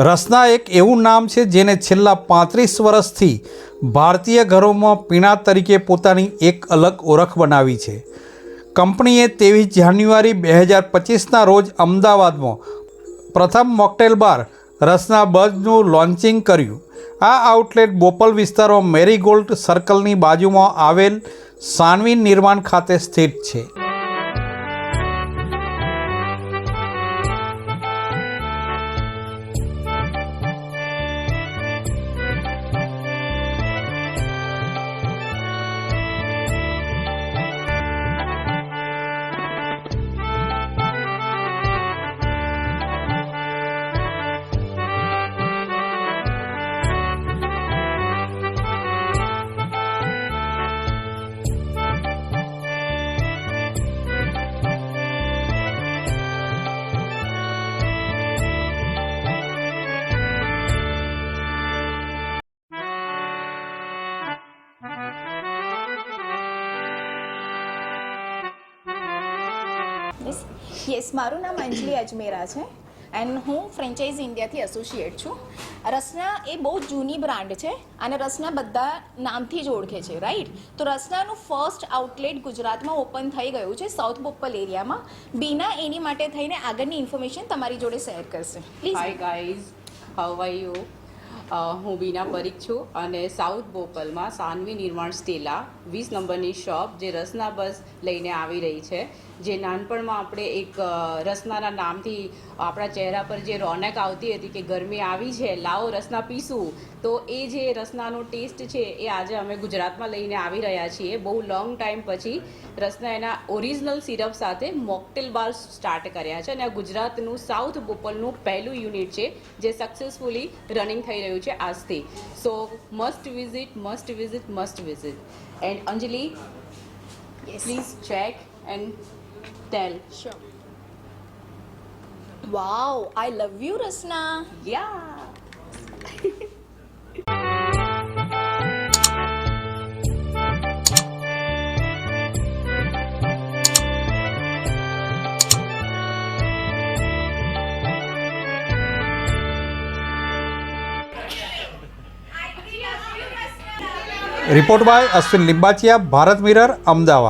રસના એક એવું નામ છે જેને છેલ્લા 35 વર્ષથી ભારતીય ઘરોમાં પીણા તરીકે પોતાની એક અલગ ઓળખ બનાવી છે. કંપનીએ 23 જાન્યુઆરી 2025ના રોજ અમદાવાદમાં પ્રથમ મોકટેલ બાર રસના બઝનું લોન્ચિંગ કર્યું. આ આઉટલેટ બોપલ વિસ્તારમાં મેરીગોલ્ડ સર્કલની બાજુમાં આવેલ સાનવી નિર્માણ ખાતે સ્થિત છે. યસ, મારું નામ અંજલિ અજમેરા છે એન્ડ હું ફ્રેન્ચાઇઝ ઇન્ડિયાથી એસોસિએટ છું. રસના એ બહુ જૂની બ્રાન્ડ છે અને રસના બધા નામથી જ ઓળખે છે, રાઈટ? તો રસનાનું ફર્સ્ટ આઉટલેટ ગુજરાતમાં ઓપન થઈ ગયું છે સાઉથ બોપલ એરિયામાં. બીના એની માટે થઈને આગળની ઇન્ફોર્મેશન તમારી જોડે શેર કરશે. Please. Hi guys, how are you? હું બીના પરીખ છું અને સાઉથ બોપલમાં સાનવી નિર્માણ સ્ટેલા 20 નંબરની શોપ જે રસના બસ લઈને આવી રહી છે. જે નાનપણમાં આપણે એક રસનાના નામથી આપણા ચહેરા પર જે રોનક આવતી હતી કે ગરમી આવી છે, લાવો રસના પીશું, તો એ જે રસનાનો ટેસ્ટ છે એ આજે અમે ગુજરાતમાં લઈને આવી રહ્યા છીએ. બહુ લોંગ ટાઈમ પછી રસના એના ઓરિજિનલ સિરપ સાથે મોકટેલ બાર સ્ટાર્ટ કર્યા છે અને આ ગુજરાતનું સાઉથ બોપલનું પહેલું યુનિટ છે જે સક્સેસફુલી રનિંગ થઈ રહ્યું છે આજથી. So must visit, must visit, must visit. And Anjali, please check and tell. Sure. Wow, I love you, Rasna. Ya. Report by Ashwin Limbachiya, Bharat mirror, Ahmedabad.